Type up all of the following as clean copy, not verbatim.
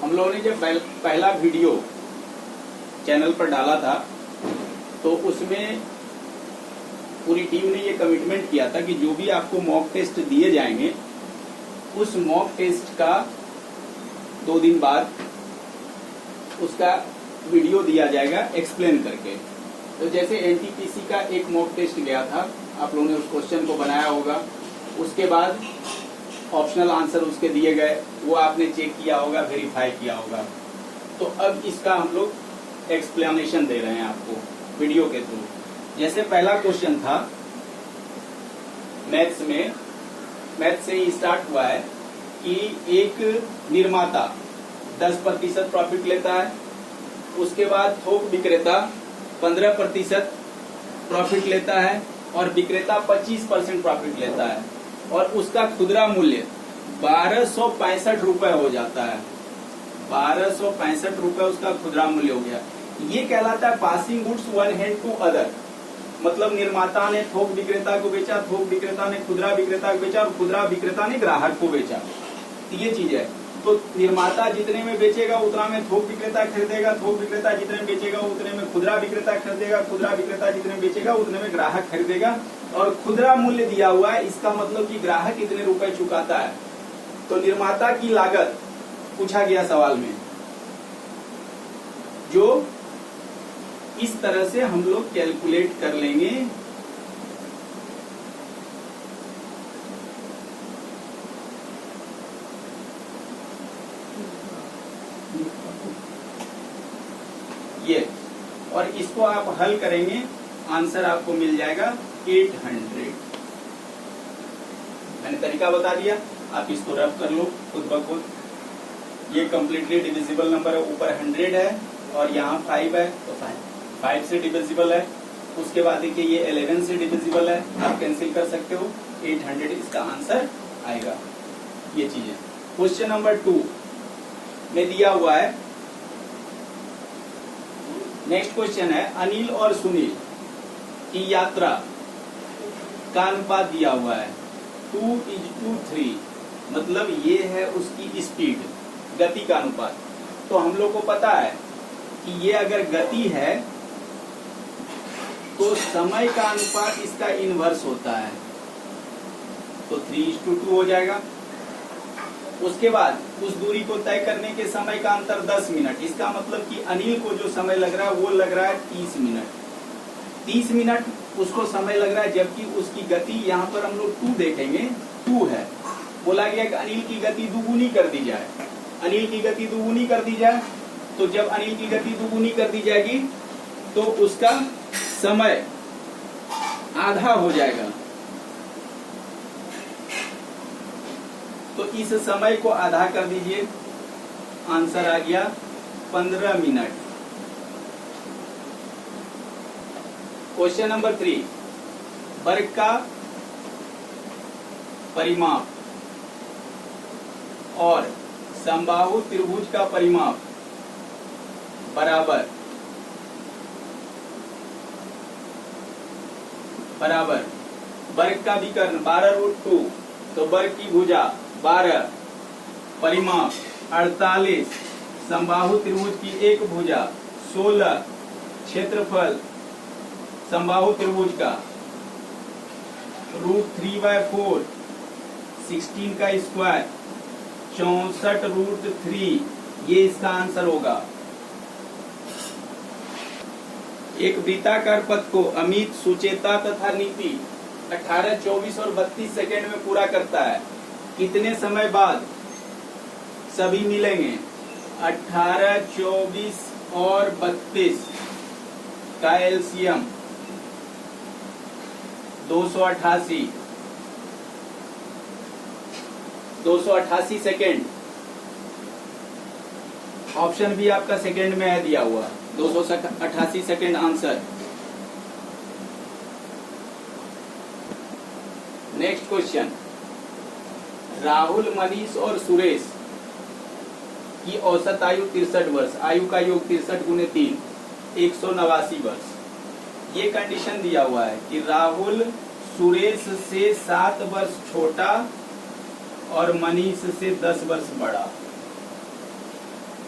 हम लोगों ने जब पहला वीडियो चैनल पर डाला था तो उसमें पूरी टीम ने ये कमिटमेंट किया था कि जो भी आपको मॉक टेस्ट दिए जाएंगे उस मॉक टेस्ट का 2 दिन बाद उसका वीडियो दिया जाएगा एक्सप्लेन करके। तो जैसे एनटीपीसी का एक मॉक टेस्ट गया था, आप लोगों ने उस क्वेश्चन को बनाया होगा, उसके बाद ऑप्शनल आंसर उसके दिए गए, वो आपने चेक किया होगा, वेरीफाई किया होगा। तो अब इसका हम लोग एक्सप्लेनेशन दे रहे हैं आपको वीडियो के थ्रू। जैसे पहला क्वेश्चन था मैथ्स में, मैथ्स से ही स्टार्ट हुआ है कि एक निर्माता 10% प्रॉफिट लेता है, उसके बाद थोक विक्रेता 15% प्रॉफिट लेता है और विक्रेता 25% प्रॉफिट लेता है और उसका खुदरा मूल्य 1265 रुपए हो जाता है। 1265 रुपए उसका खुदरा मूल्य हो गया। ये कहलाता है passing goods one hand to other, मतलब निर्माता ने थोक विक्रेता को बेचा, थोक विक्रेता ने खुदरा विक्रेता को बेचा और खुदरा विक्रेता ने ग्राहक को बेचा। ये चीज है। तो निर्माता जितने में बेचेगा उतना में थोक विक्रेता खरीदेगा, थोक विक्रेता जितने में बेचेगा उतने में खुदरा विक्रेता खरीदेगा, खुदरा विक्रेता जितने में बेचेगा उतने में ग्राहक खरीदेगा। और खुदरा मूल्य दिया हुआ है, इसका मतलब कि ग्राहक इतने रुपए चुकाता है। तो निर्माता की लागत पूछा गया सवाल में, जो इस तरह से हम लोग कैलकुलेट कर लेंगे। ये, और इसको आप हल करेंगे, आंसर आपको मिल जाएगा 800। मैंने तरीका बता दिया, आप इसको रफ कर लो खुद ब खुद। ये कम्प्लीटली डिविजिबल नंबर है, ऊपर 100 है और यहाँ 5 है, तो 5 से डिविजिबल है। उसके बाद देखिए ये 11 से डिविजिबल है, आप कैंसिल कर सकते हो। 800 इसका आंसर आएगा। ये चीज है। क्वेश्चन नंबर 2 में दिया हुआ है, नेक्स्ट क्वेश्चन है, अनिल और सुनील की यात्रा का अनुपात दिया हुआ है 2:3, मतलब ये है उसकी स्पीड, गति का अनुपात। तो हम लोग को पता है कि ये अगर गति है तो समय का अनुपात इसका इनवर्स होता है, तो 3:2 हो जाएगा। उसके बाद उस दूरी को तय करने के समय का अंतर 10 मिनट, इसका मतलब कि अनिल को जो समय लग रहा है वो लग रहा है 30 मिनट। 30 मिनट उसको समय लग रहा है, जबकि उसकी गति यहाँ पर हम लोग 2 देखेंगे, 2 है। बोला गया कि अनिल की गति दुगुनी कर दी जाए। अनिल की गति दुगुनी कर दी जाए, तो जब अनिल की गति दुगुनी कर दी जाएगी तो उसका समय आधा हो जाएगा। तो इस समय को आधा कर दीजिए, आंसर आ गया 15 मिनट। क्वेश्चन नंबर 3, वर्ग का परिमाप और समबाहु त्रिभुज का परिमाप बराबर वर्ग का विकर्ण 12√2, तो वर्ग की भुजा 12, परिमाप 48, समबाहु त्रिभुज की एक भुजा 16, क्षेत्रफल समबाहु त्रिभुज का √3/4, 16 का स्क्वायर 64√3, ये इसका आंसर होगा। एक वृत्ताकार पथ को अमित, सुचेता तथा नीति 18, 24 और 32 सेकेंड में पूरा करता है। कितने समय बाद सभी मिलेंगे? 18, 24 और 32 का एलसीएम 288, 288 सेकेंड। ऑप्शन भी आपका सेकेंड में है दिया हुआ, 288 second answer. Next question, Rahul, Manish और सुरेश की औसत आयु 63 वर्ष, आयु का योग 63 × 3, 189 वर्ष। ये कंडीशन दिया हुआ है कि राहुल सुरेश से 7 वर्ष छोटा और मनीष से 10 वर्ष बड़ा।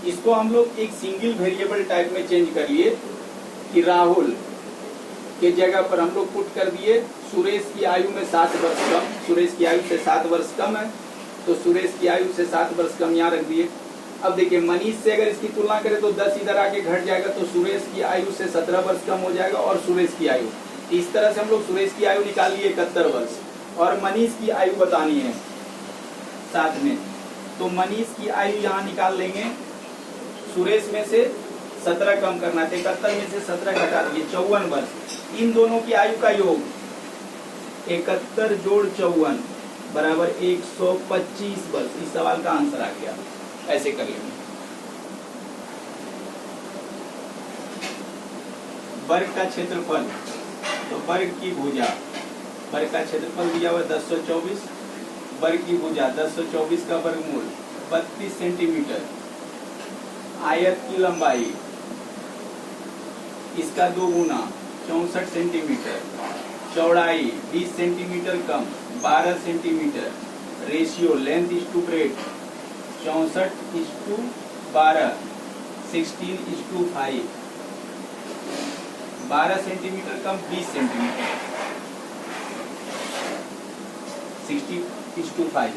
इसको हम लोग एक सिंगल वेरिएबल टाइप में चेंज कर लिए कि राहुल के जगह पर हम लोग पुट कर दिए सुरेश की आयु में 7 वर्ष कम, सुरेश की आयु से 7 वर्ष कम है, तो सुरेश की आयु से 7 वर्ष कम यहाँ रख दिए। अब देखिए मनीष से अगर इसकी तुलना करें तो 10 इधर आके घट जाएगा, तो सुरेश की आयु से 17 वर्ष कम हो जाएगा और सुरेश की आयु, इस तरह से हम लोग सुरेश की आयु निकाल लिए 71 वर्ष और मनीष की आयु बतानी है साथ में, तो मनीष की आयु यहाँ निकाल लेंगे। सुरेश में से 17 कम करना है, 71 में से 17 घटा दिए 54 वर्ष। इन दोनों की आयु का योग 71 जोड़ 54 बराबर 125 वर्ष। इस सवाल का आंसर आ गया। ऐसे कर लेंगे। वर्ग का क्षेत्रफल, तो वर्ग की भुजा, वर्ग का क्षेत्रफल दिया हुआ 1024, वर्ग की भुजा 1024 का वर्गमूल 32 सेंटीमीटर, आयत की लंबाई इसका 2 गुना 64 सेंटीमीटर, चौड़ाई 20 सेंटीमीटर कम 12 centimetre, ratio length is to breadth 64:12 16:5, 12 centimetre कम 20 सेंटीमीटर 60:5।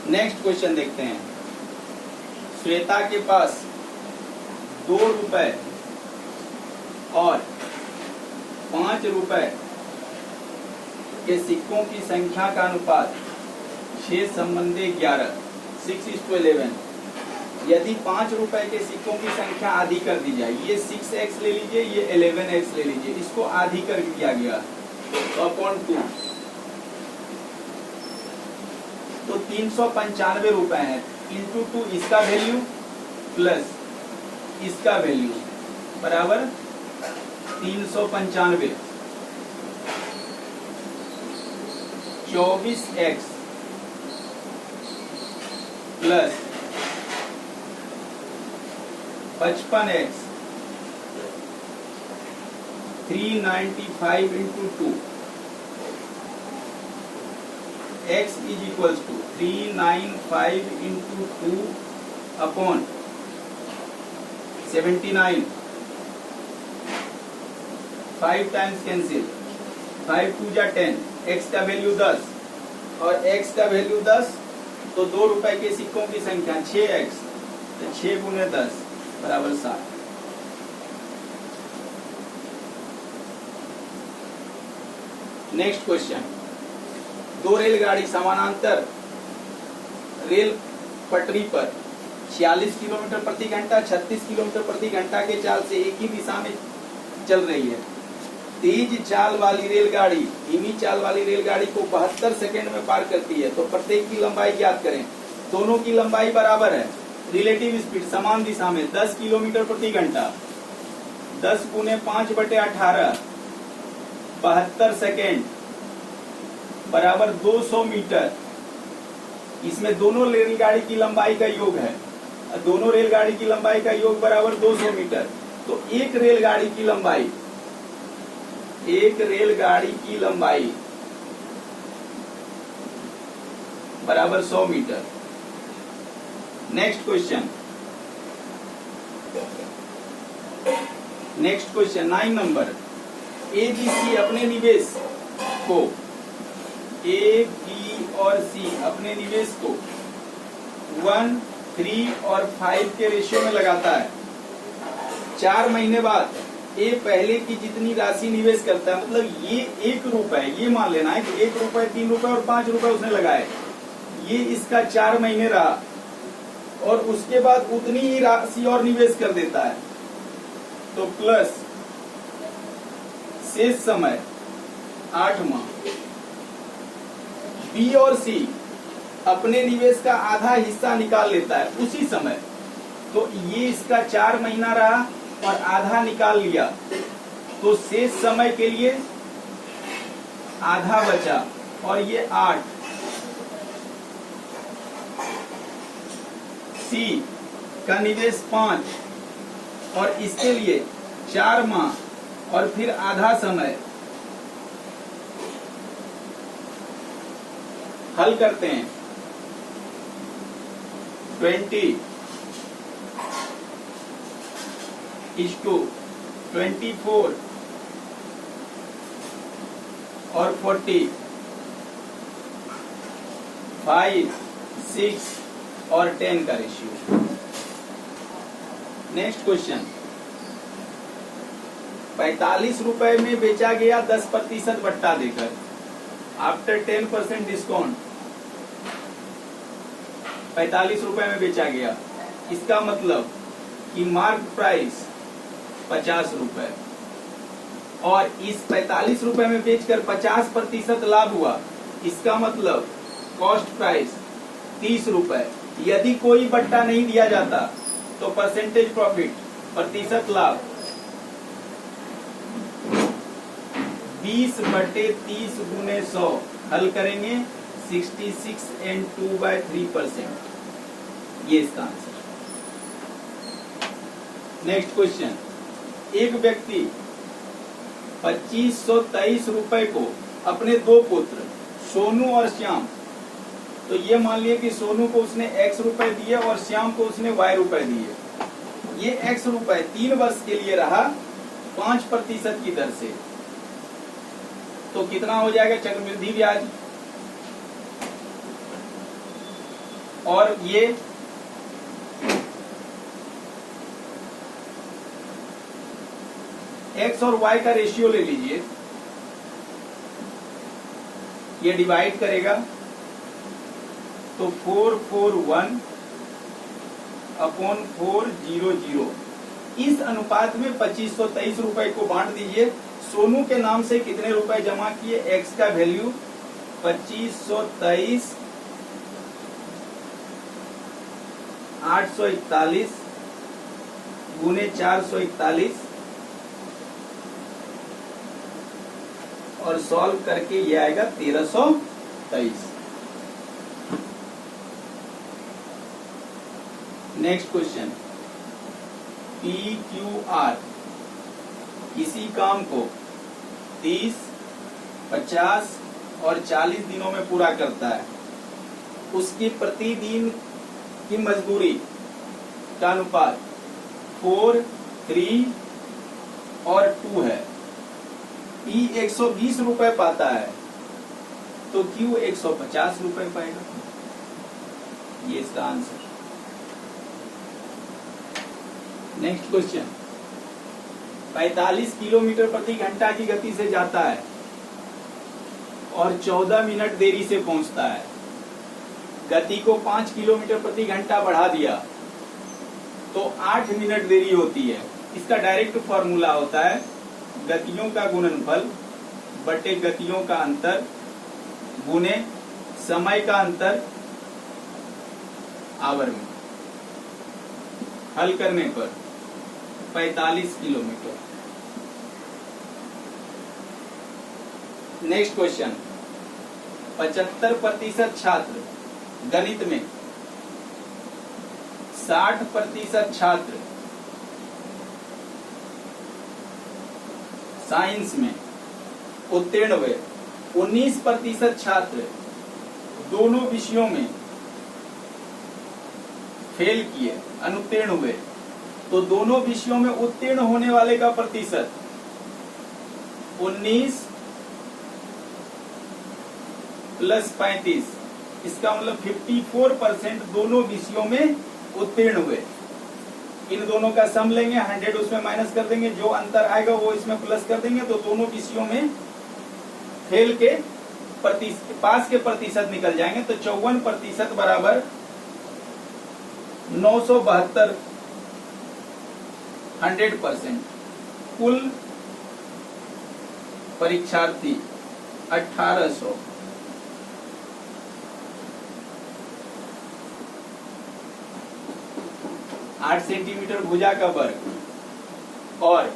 नेक्स्ट क्वेश्चन देखते हैं। श्वेता के पास 2 रुपए और 5 रुपए के सिक्कों की संख्या का अनुपात 6 संबंधी 11 6:11। यदि 5 रुपए के सिक्कों की संख्या आधी कर दी जाए, ये 6x ले लीजिए, ये 11x ले लीजिए, इसको आधी कर दिया गया तो अपॉन 2, तो 395 रुपए है इंटू 2, इसका वैल्यू प्लस इसका वैल्यू बराबर 395। 24x plus 55x 395 into 2, x is equals to 395 into 2 upon 79। 5 times cancel, 5 2 जा 10, x का वैल्यू 10 और x का वैल्यू 10, तो 2 रुपए के सिक्कों की संख्या 6x, तो 6 गुने 10 बराबर 7। Next question. 2 रेलगाड़ी समानांतर रेल पटरी पर 46 किलोमीटर प्रति घंटा 36 किलोमीटर प्रति घंटा के चाल से एक ही दिशा में चल रही है। तेज चाल वाली रेलगाड़ी धीमी चाल वाली रेलगाड़ी को 72 सेकेंड में पार करती है, तो प्रत्येक की लंबाई ज्ञात करें। दोनों की लंबाई बराबर है, रिलेटिव स्पीड समान दिशा में 10 किलोमीटर प्रति घंटा, 10 गुने 5/18 72 सेकेंड बराबर 200 मीटर। इसमें दोनों रेलगाड़ी की लंबाई का योग है, दोनों रेलगाड़ी की लंबाई का योग बराबर 200 मीटर। तो एक रेलगाड़ी की लंबाई बराबर 100 metre. Next question 9 number. A B C अपने निवेश को ए बी और सी अपने निवेश को 1, 3 और 5 के रेशियो में लगाता है। 4 महीने बाद ए पहले की जितनी राशि निवेश करता है, मतलब ये 1 रुपए, ये मान लेना है कि 1 रुपए 3 रुपए और 5 रुपए उसने लगाए, ये इसका 4 महीने रहा और उसके बाद उतनी ही राशि और निवेश कर देता है, तो प्लस शेष समय 8 माह। बी और सी अपने निवेश का आधा हिस्सा निकाल लेता है उसी समय, तो ये इसका 4 महीना रहा और आधा निकाल लिया, तो शेष समय के लिए आधा बचा और ये 8। सी का निवेश 5 और इसके लिए 4 माह और फिर आधा समय। हल करते हैं। 20:24 और 40, 5, 6 और 10 का रेशियो। नेक्स्ट क्वेश्चन, 45 रुपए में बेचा गया 10% बट्टा देकर, आफ्टर 10% डिस्काउंट 45 रुपए में बेचा गया। इसका मतलब कि मार्क प्राइस 50 रुपए और इस 45 रुपए में बेचकर 50% लाभ हुआ। इसका मतलब कॉस्ट प्राइस 30 रुपए। यदि कोई बट्टा नहीं दिया जाता तो परसेंटेज प्रॉफिट, प्रतिशत लाभ 20/30 गुने 100 हल करेंगे 66 and 2/3%। ये इसका आंसर। नेक्स्ट क्वेश्चन, एक व्यक्ति 2523 रुपए को अपने दो पुत्र सोनू और श्याम, तो ये मान लिया कि सोनू को उसने x रुपए दिए और श्याम को उसने y रुपए दिए। ये x रुपए 3 वर्ष के लिए रहा 5% की दर से, तो कितना हो जाएगा चक्रवृद्धि ब्याज। और ये x और y का रेशियो ले लीजिए, ये डिवाइड करेगा तो 441/400। इस अनुपात में 2523 रुपए को बांट दीजिए। सोनू के नाम से कितने रुपए जमा किए, x का वैल्यू 2523 841 गुने 441 और सॉल्व करके ये आएगा 1323। नेक्स्ट क्वेश्चन, PQR किसी काम को 30, 50 और 40 दिनों में पूरा करता है। उसकी प्रतिदिन की मजदूरी का अनुपात 4, 3 और 2 है। P 120 रुपए पाता है तो Q 150 रुपए पाएगा। ये इसका आंसर। नेक्स्ट क्वेश्चन, 45 किलोमीटर प्रति घंटा की गति से जाता है और 14 मिनट देरी से पहुंचता है। गति को 5 किलोमीटर प्रति घंटा बढ़ा दिया तो 8 मिनट देरी होती है। इसका डायरेक्ट फॉर्मूला होता है गतियों का गुणनफल बटे गतियों का अंतर गुने समय का अंतर आवर में। हल करने पर 45 किलोमीटर। नेक्स्ट क्वेश्चन, 75% छात्र गणित में, 60% छात्र साइंस में उत्तीर्ण हुए, 19% छात्र दोनों विषयों में फेल किए, अनुत्तीर्ण हुए। तो दोनों विषयों में उत्तीर्ण होने वाले का प्रतिशत 19 + 35, इसका मतलब 54% दोनों विषयों में उत्तीर्ण हुए। इन दोनों का सम लेंगे, 100 उसमें माइनस कर देंगे, जो अंतर आएगा वो इसमें प्लस कर देंगे, तो दोनों विषयों में फेल के पास के प्रतिशत निकल जाएंगे। तो 54% बराबर 972, 100%। कुल परीक्षार्थी 1800। आठ सेंटीमीटर भुजा का वर्ग और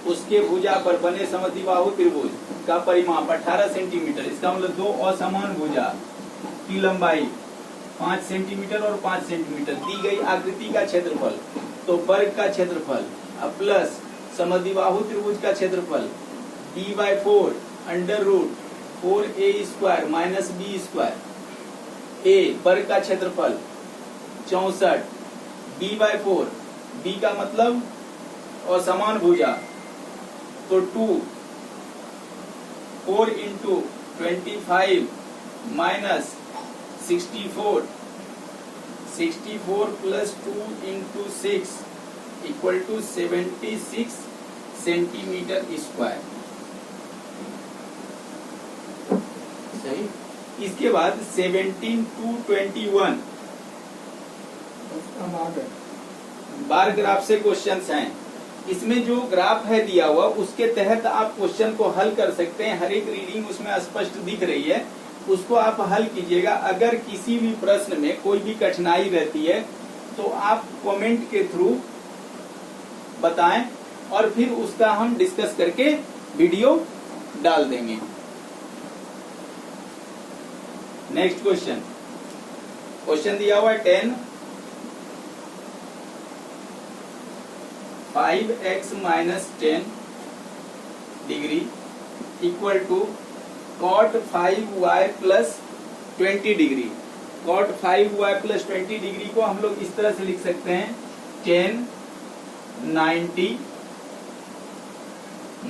उसके भुजा पर बने समद्विबाहु त्रिभुज का परिमाप 18 सेंटीमीटर। इसका मतलब दो असमान भुजा की लंबाई 5 सेंटीमीटर और 5 सेंटीमीटर। दी गई आकृति का क्षेत्रफल, तो वर्ग का क्षेत्रफल प्लस समद्विबाहु त्रिभुज का क्षेत्रफल d/4 √4a² - b²। a वर्ग का क्षेत्रफल 64, b/4, b का मतलब असमान भुजा, तो 2, 4 into 25 minus 64, 64 plus 2 into 6 equal to 76 centimetre square. सही। इसके बाद 17 to 21 बार ग्राफ से क्वेश्चंस हैं। इसमें जो ग्राफ है दिया हुआ उसके तहत आप क्वेश्चन को हल कर सकते हैं। हर एक रीडिंग उसमें स्पष्ट दिख रही है, उसको आप हल कीजिएगा। अगर किसी भी प्रश्न में कोई भी कठिनाई रहती है तो आप कमेंट के थ्रू बताएं और फिर उसका हम डिस्कस करके वीडियो डाल देंगे। नेक्स्ट क्वेश्चन, क्वेश्चन दिया हुआ है 10, 5x minus 10 degree equal to cot 5y plus 20 degree. cot 5y plus 20 degree को हम लोग इस तरह से लिख सकते हैं 10 90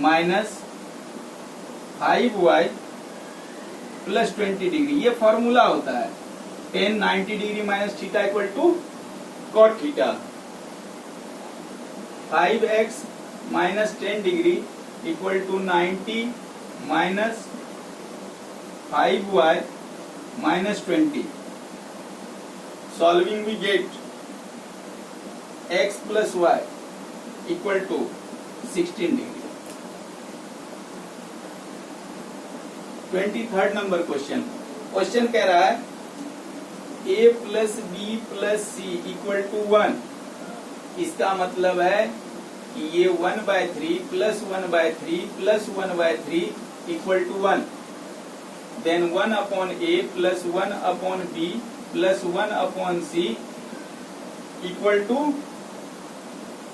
माइनस 5y प्लस 20 डिग्री। ये फॉर्मूला होता है 10 90 degree minus theta equal to cot theta. 5x minus 10 degree equal to 90 minus 5y minus 20. Solving we get x plus y equal to 16 degree. 23rd number question. Question कह रहा है a plus b plus c equal to 1। इसका मतलब है कि ये 1/3 plus 1/3 plus 1/3 equal to 1। Then 1 upon a plus 1 upon b plus 1 upon c equal to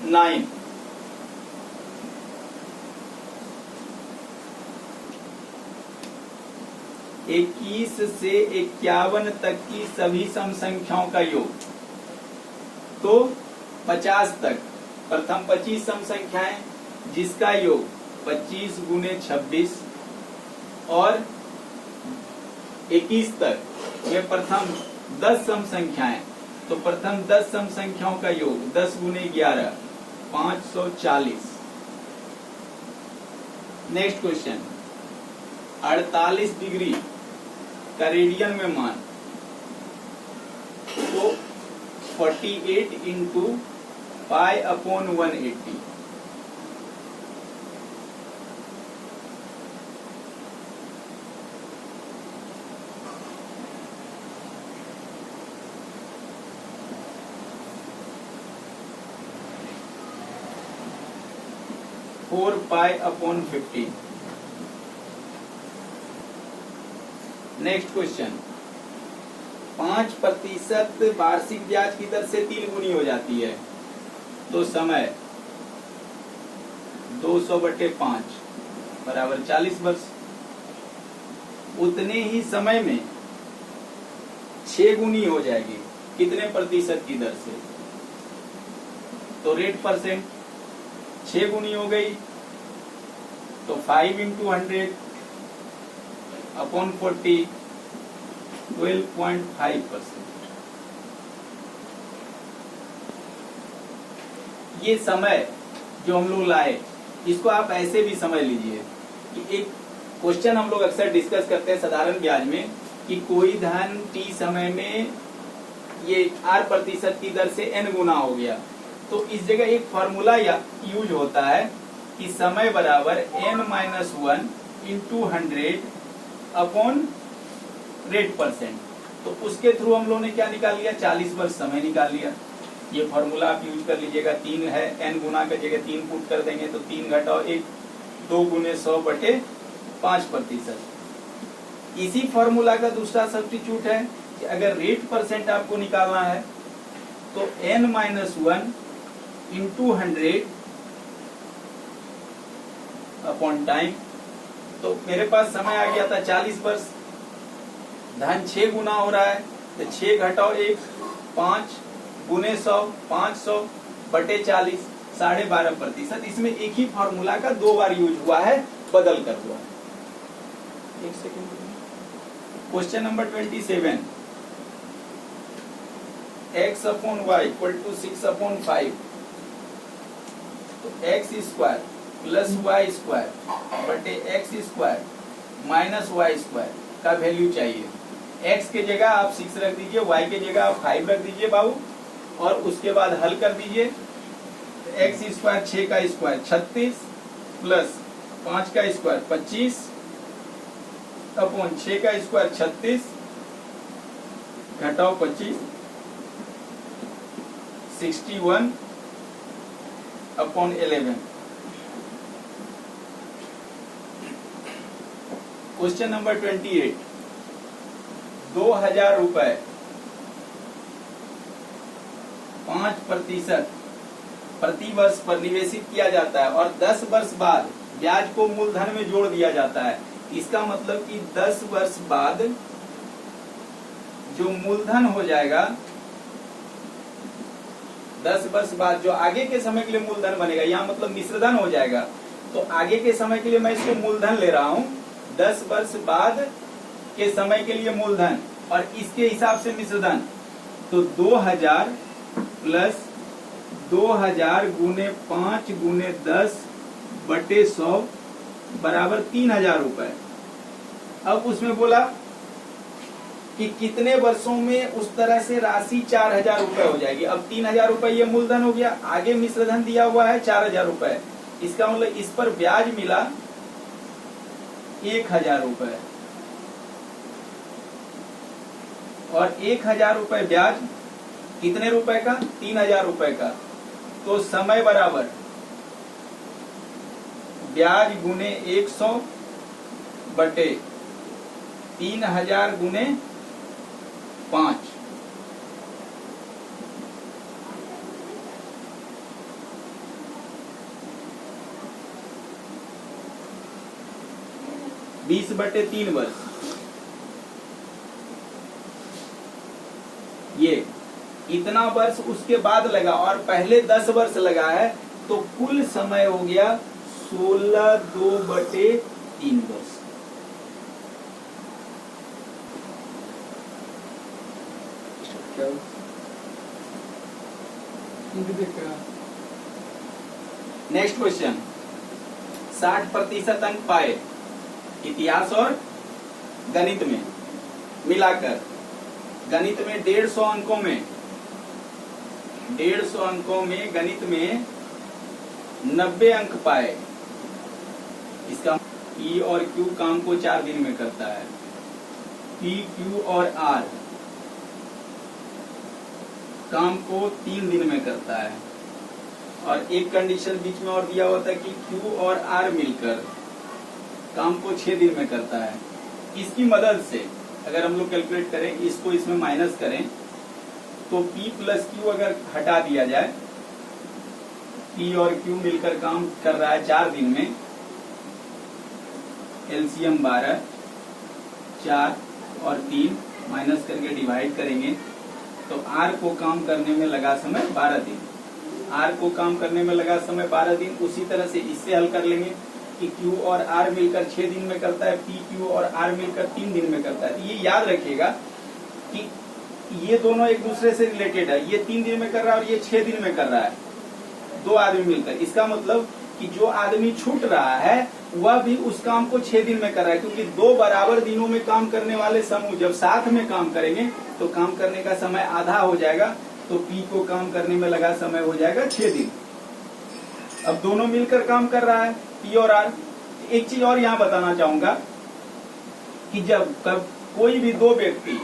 9. इक्कीस से 51 तक की सभी सम संख्याओं का योग, तो 50 तक प्रथम 25 सम संख्याएं जिसका योग 25 गुने 26 और 21 तक ये प्रथम 10 सम संख्याएं, तो प्रथम 10 सम संख्याओं का योग 10 गुने 11 540। नेक्स्ट क्वेश्चन, 48 डिग्री का रेडियन में मान, तो 48 into pi upon 180। Four pi upon 15। Next question, 5% वार्षिक ब्याज की दर से 3 गुनी हो जाती है, तो समय 200/5 बराबर 40 वर्ष। उतने ही समय में 6 गुनी हो जाएगी, कितने प्रतिशत की दर से? तो रेट परसेंट 6 गुनी हो गई, तो 5 इंटू 100 अपॉन 40 12.5%। ये समय जो हम लोग लाए, इसको आप ऐसे भी समझ लीजिए कि एक क्वेश्चन हम लोग अक्सर डिस्कस करते हैं साधारण ब्याज में कि कोई धन t समय में ये r% की दर से n गुना हो गया, तो इस जगह एक फॉर्मूला यूज होता है कि समय बराबर n-1 into 100 upon rate percent. तो उसके थ्रू हम लोगों ने क्या निकाल लिया? 40 वर्ष समय निकाल लिया। ये फॉर्मूला आप यूज कर लीजिएगा। 3 है, n गुना की जगह 3 पुट कर देंगे तो 3 घटाओ 1, 2 गुने 100/5%। इसी फॉर्मूला का दूसरा सब्स्टिट्यूट है कि अगर रेट परसेंट आपको निकालना है तो n-1 इंटू 100 अपॉन टाइम। तो मेरे पास समय आ गया था 40 वर्ष, धन 6 गुना हो रहा है तो 6 घटाओ 1 5, गुने 100 500 बटे 40 12.5%। इसमें एक ही फॉर्मूला का 2 बार यूज हुआ है, बदल कर हुआ है। एक second. Question number 27, x upon y equal to 6/5, तो x square plus y square बटे x square minus y square का वैल्यू चाहिए। x के जगह आप 6 रख दीजिए, y के जगह आप 5 रख दीजिए बाबू, और उसके बाद हल कर दीजिए। एक्स स्क्वायर 6 का स्क्वायर 36 प्लस 5 का स्क्वायर 25 अपॉन 6 का स्क्वायर 36 घटाओ 25 61 अपॉन 11। क्वेश्चन नंबर 28, 2000 रुपए 5% प्रति वर्ष पर निवेशित किया जाता है और 10 वर्ष बाद ब्याज को मूलधन में जोड़ दिया जाता है। इसका मतलब कि 10 वर्ष बाद जो मूलधन हो जाएगा, 10 वर्ष बाद जो आगे के समय के लिए मूलधन बनेगा, यहाँ मतलब मिश्रधन हो जाएगा। तो आगे के समय के लिए मैं इसको मूलधन ले रहा हूँ, 10 वर्ष बाद के समय के लिए मूलधन और इसके हिसाब से मिश्रधन। तो 2000 प्लस 2000 गुने 5 गुने 10 बटे 100 बराबर 3000 रुपए। अब उसमें बोला कि कितने वर्षों में उस तरह से राशि 4000 रुपए हो जाएगी। अब 3000 रुपए ये मूलधन हो गया, आगे मिश्रधन दिया हुआ है 4000 रुपए। इसका मतलब इस पर ब्याज मिला 1000 रुपए, और 1000 रुपए ब्याज कितने रुपए का? 3000 रुपए का। तो समय बराबर ब्याज गुने 100 बटे 3000 गुने 5। बीस बटे 3 वर्ष। ये इतना वर्ष उसके बाद लगा और पहले 10 वर्ष लगा है, तो कुल समय हो गया 16/2/3 वर्ष। नेक्स्ट क्वेश्चन, 60% अंक पाए इतिहास और गणित में मिलाकर। गणित में 150 अंकों में, 150 अंकों में गणित में 90 अंक पाए। इसका P और Q काम को 4 दिन में करता है। P, Q और R काम को 3 दिन में करता है। और एक कंडीशन बीच में और दिया होता है कि Q और R मिलकर काम को 6 दिन में करता है। इसकी मदद से अगर हम लोग कैलकुलेट करें, इसको इसमें माइनस करें, तो P प्लस Q अगर हटा दिया जाए, P और Q मिलकर काम कर रहा है 4 दिन में, एलसीएम 12, 4 और 3 माइनस करके डिवाइड करेंगे, तो R को काम करने में लगा समय 12 दिन। R को काम करने में लगा समय 12 दिन। उसी तरह से इससे हल कर लेंगे कि Q और R मिलकर 6 दिन में करता है, P, Q और R मिलकर 3 दिन में करता है। तो ये याद रखिएगा कि ये दोनों एक दूसरे से रिलेटेड है। ये 3 दिन में कर रहा है और ये 6 दिन में कर रहा है, 2 आदमी मिलकर। इसका मतलब कि जो आदमी छूट रहा है वह भी उस काम को 6 दिन में कर रहा है, क्योंकि 2 बराबर दिनों में काम करने वाले समूह जब साथ में काम करेंगे तो काम करने का समय आधा हो जाएगा। तो P को काम करने में लगा समय हो जाएगा 6 दिन। अब दोनों मिलकर काम कर रहा है, P और R। एक चीज और यहाँ बताना चाहूंगा कि जब कोई भी 2 व्यक्ति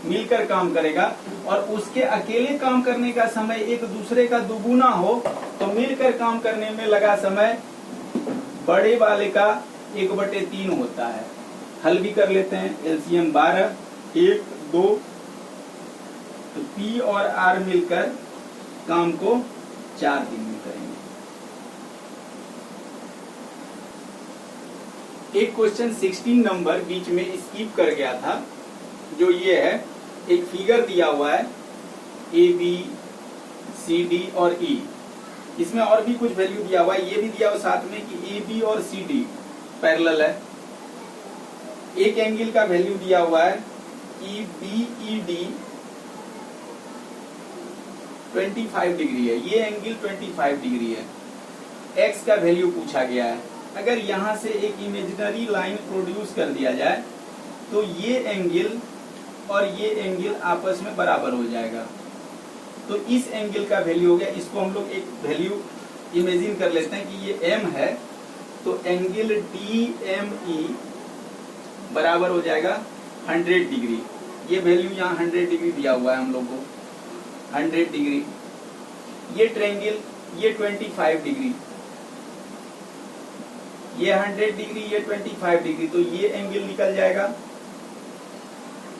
मिलकर काम करेगा और उसके अकेले काम करने का समय एक दूसरे का दुगुना हो, तो मिलकर काम करने में लगा समय बड़े वाले का 1/3 होता है। हल भी कर लेते हैं। एलसीएम 12, 1, 2, तो P और R मिलकर काम को 4 दिन में करेंगे। एक क्वेश्चन 16 नंबर बीच में स्किप कर गया था, जो ये है, एक फिगर दिया हुआ है, ए बी सी डी और ई। इसमें और भी कुछ वैल्यू दिया हुआ है, ये भी दिया हुआ साथ में कि ए बी और सी डी पैरेलल है। एक एंगल का वैल्यू दिया हुआ है कि बी ई डी 25 डिग्री है, ये एंगल 25 डिग्री है। एक्स का वैल्यू पूछा गया है। अगर यहां से एक इमेजिनरी लाइन प्रोड्यूस कर दिया जाए तो ये एंगल और ये एंगल आपस में बराबर हो जाएगा। तो इस एंगल का वैल्यू हो गया, इसको हम लोग एक वैल्यू इमेजिन कर लेते हैं कि ये m है, तो एंगल DME बराबर हो जाएगा 100 डिग्री। ये वैल्यू यहाँ 100 डिग्री दिया हुआ है हम लोग को, 100 डिग्री। ये ट्रायंगल ये 25 डिग्री, ये 100 डिग्री, ये 25 डिग्री, तो ये एंगल निकल जाएगा।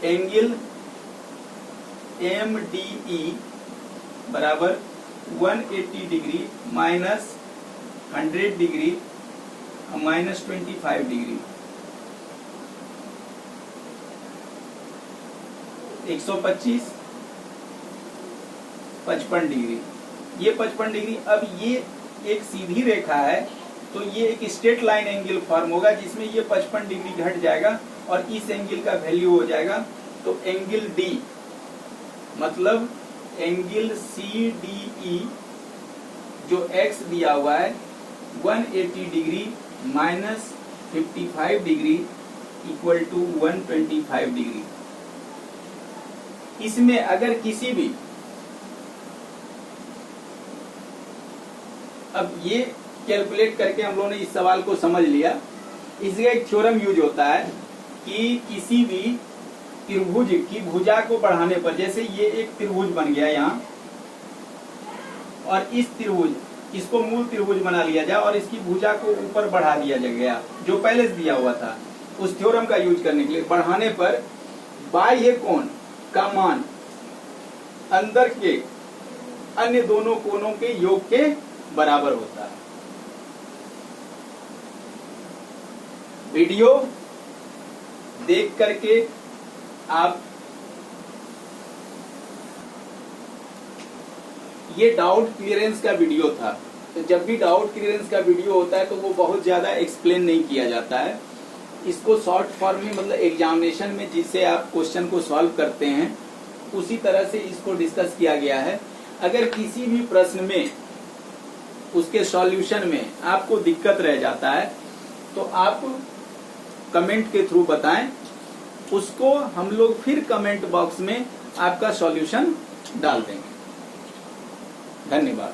एंगल MDE बराबर 180 degree minus 100 degree minus 25 degree, 125, 55 degree. ये 55 डिग्री। अब ये एक सीधी रेखा है तो ये एक स्ट्रेट लाइन एंगल फॉर्म होगा जिसमें ये 55 डिग्री घट जाएगा और इस एंगल का वैल्यू हो जाएगा। तो एंगल D मतलब एंगल CDE जो x दिया हुआ है 180 degree minus 55 degree equal to 125 degree. इसमें अगर किसी भी, अब ये कैलकुलेट करके हम लोगों ने इस सवाल को समझ लिया। इसका एक थ्योरम यूज होता है कि किसी भी त्रिभुज की भुजा को बढ़ाने पर, जैसे ये एक त्रिभुज बन गया यहाँ और इस त्रिभुज, इसको मूल त्रिभुज बना लिया जाए और इसकी भुजा को ऊपर बढ़ा दिया गया जो पहले से दिया हुआ था। उस थ्योरम का यूज करने के लिए बढ़ाने पर बाह्य कोण का मान अंदर के अन्य दोनों कोणों के योग के बराबर होता है। वीडियो देख करके आप ये डाउट क्लियरेंस का वीडियो था। तो जब भी डाउट क्लियरेंस का वीडियो होता है तो वो बहुत ज्यादा एक्सप्लेन नहीं किया जाता है। इसको शॉर्ट फॉर्म में, मतलब एग्जामिनेशन में जिससे आप क्वेश्चन को सॉल्व करते हैं उसी तरह से इसको डिस्कस किया गया है। अगर किसी भी प्रश्न में उसके सॉल्यूशन में आपको दिक्कत रह जाता है तो आप कमेंट के थ्रू बताएं, उसको हम लोग फिर कमेंट बॉक्स में आपका सॉल्यूशन डाल देंगे। धन्यवाद।